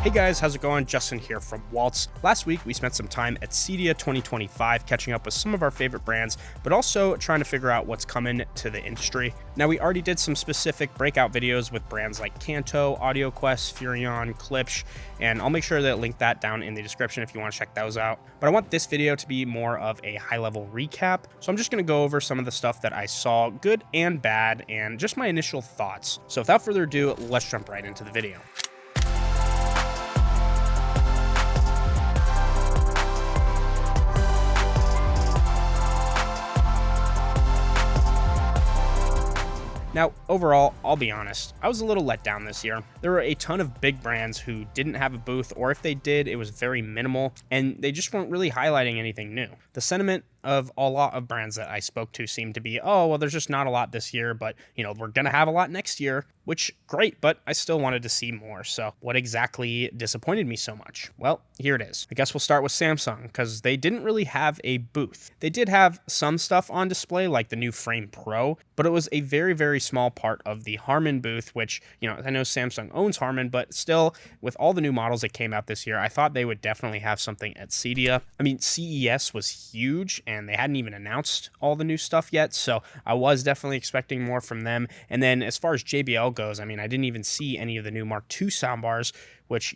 Hey guys, how's it going? Justin here from Walts. Last week, we spent some time at CEDIA 2025 catching up with some of our favorite brands, but also trying to figure out what's coming to the industry. Now, we already did some specific breakout videos with brands like Kanto, AudioQuest, Furrion, Klipsch, and I'll make sure to link that down in the description if you want to check those out. But I want this video to be more of a high-level recap, so I'm just going to go over some of the stuff that I saw, good and bad, and just my initial thoughts. So without further ado, let's jump right into the video. Now, overall, I'll be honest, I was a little let down this year. There were a ton of big brands who didn't have a booth, or if they did, it was very minimal, and they just weren't really highlighting anything new. The sentiment of a lot of brands that I spoke to seemed to be, oh, well, there's just not a lot this year, but, we're going to have a lot next year, which, great, but I still wanted to see more. So what exactly disappointed me so much? Well, here it is. I guess we'll start with Samsung, because they didn't really have a booth. They did have some stuff on display, like the new Frame Pro, but it was a very, very small part of the Harman booth, which, I know Samsung owns Harman, but still, with all the new models that came out this year, I thought they would definitely have something at CEDIA. I mean, CES was huge, and they hadn't even announced all the new stuff yet, so I was definitely expecting more from them. And then as far as JBL goes, I mean, I didn't even see any of the new Mark II soundbars, which,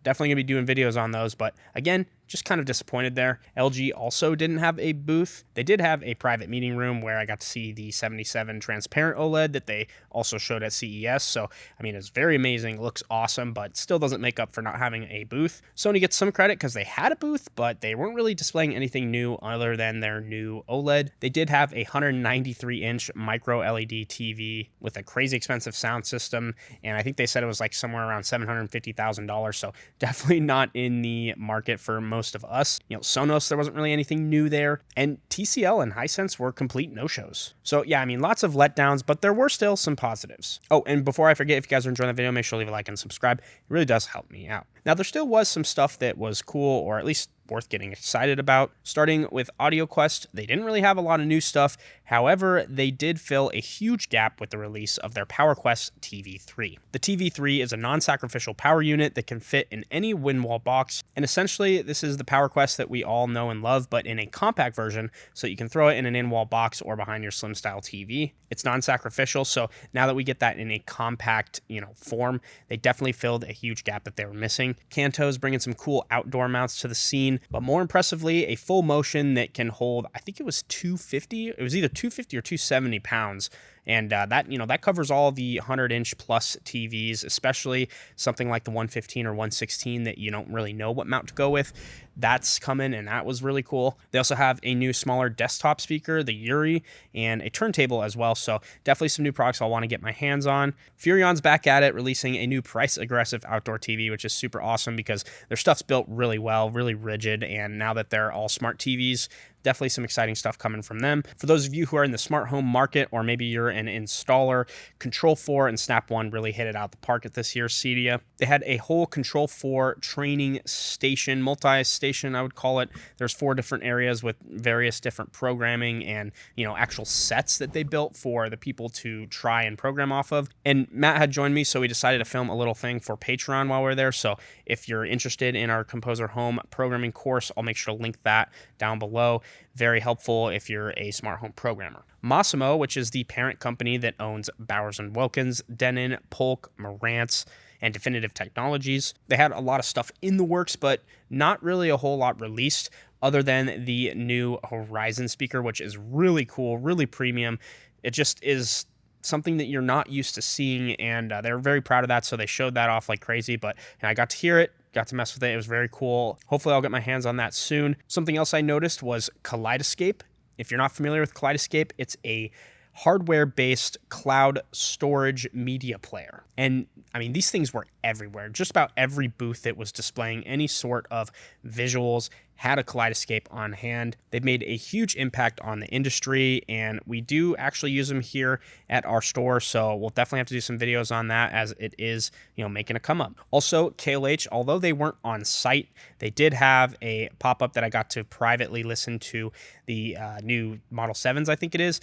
definitely gonna be doing videos on those, but again, just kind of disappointed there. LG also didn't have a booth. They did have a private meeting room where I got to see the 77 transparent OLED that they also showed at CES. So, I mean, it's very amazing, looks awesome, but still doesn't make up for not having a booth. Sony gets some credit because they had a booth, but they weren't really displaying anything new other than their new OLED. They did have a 193-inch micro LED TV with a crazy expensive sound system, and I think they said it was like somewhere around $750,000, so definitely not in the market for most of us. Sonos, there wasn't really anything new there, and TCL and Hisense were complete no-shows. So yeah, I mean, lots of letdowns, but there were still some positives. Oh, and before I forget, if you guys are enjoying the video, make sure to leave a like and subscribe. It really does help me out. Now, there still was some stuff that was cool, or at least worth getting excited about. Starting with AudioQuest, they didn't really have a lot of new stuff. However, they did fill a huge gap with the release of their PowerQuest TV3. The TV3 is a non-sacrificial power unit that can fit in any WinWall box, and essentially this is the PowerQuest that we all know and love, but in a compact version, so you can throw it in an in-wall box or behind your slim style TV. It's non-sacrificial, so now that we get that in a compact, form, they definitely filled a huge gap that they were missing. Kanto's bringing some cool outdoor mounts to the scene, but more impressively, a full motion that can hold, I think it was 250. It was either 250 or 270 pounds. And that covers all the 100-inch plus TVs, especially something like the 115 or 116 that you don't really know what mount to go with. That's coming, and that was really cool. They also have a new smaller desktop speaker, the Yuri, and a turntable as well. So definitely some new products I'll want to get my hands on. Furrion's back at it, releasing a new price-aggressive outdoor TV, which is super awesome because their stuff's built really well, really rigid, and now that they're all smart TVs, definitely some exciting stuff coming from them. For those of you who are in the smart home market, or maybe you're an installer, Control 4 and Snap One really hit it out the park at this year's CEDIA. They had a whole Control 4 training station, multi-station I would call it. There's 4 different areas with various different programming and, actual sets that they built for the people to try and program off of. And Matt had joined me, so we decided to film a little thing for Patreon while we're there. So if you're interested in our Composer Home programming course, I'll make sure to link that down below. Very helpful if you're a smart home programmer. Massimo, which is the parent company that owns Bowers & Wilkins, Denon, Polk, Marantz, and Definitive Technologies. They had a lot of stuff in the works, but not really a whole lot released other than the new Horizon speaker, which is really cool, really premium. It just is something that you're not used to seeing, and they're very proud of that, so they showed that off like crazy, but I got to hear it, got to mess with it. It was very cool. Hopefully I'll get my hands on that soon. Something else I noticed was Kaleidoscape. If you're not familiar with Kaleidoscape, it's a hardware-based cloud storage media player. And I mean, these things were everywhere. Just about every booth that was displaying any sort of visuals had a Kaleidoscape on hand. They've made a huge impact on the industry, and we do actually use them here at our store, so we'll definitely have to do some videos on that as it is, making a come up. Also, KLH, although they weren't on site, they did have a pop-up that I got to privately listen to the new Model 7s, I think it is.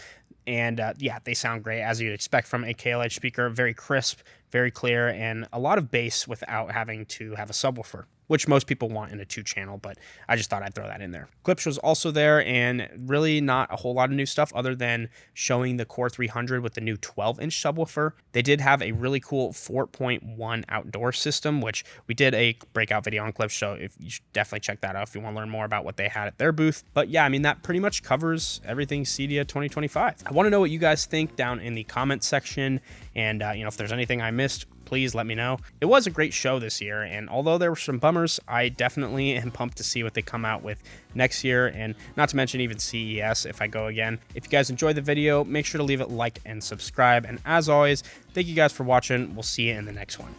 And yeah, they sound great, as you'd expect from a KLH speaker. Very crisp, very clear, and a lot of bass without having to have a subwoofer, which most people want in a 2-channel, but I just thought I'd throw that in there. Klipsch was also there, and really not a whole lot of new stuff other than showing the Core 300 with the new 12-inch subwoofer. They did have a really cool 4.1 outdoor system, which we did a breakout video on Klipsch, so you should definitely check that out if you want to learn more about what they had at their booth. But yeah, I mean, that pretty much covers everything CEDIA 2025. I want to know what you guys think down in the comments section, and if there's anything I missed, please let me know. It was a great show this year, and although there were some bummers, I definitely am pumped to see what they come out with next year, and not to mention even CES if I go again. If you guys enjoyed the video, make sure to leave it like and subscribe, and as always, thank you guys for watching. We'll see you in the next one.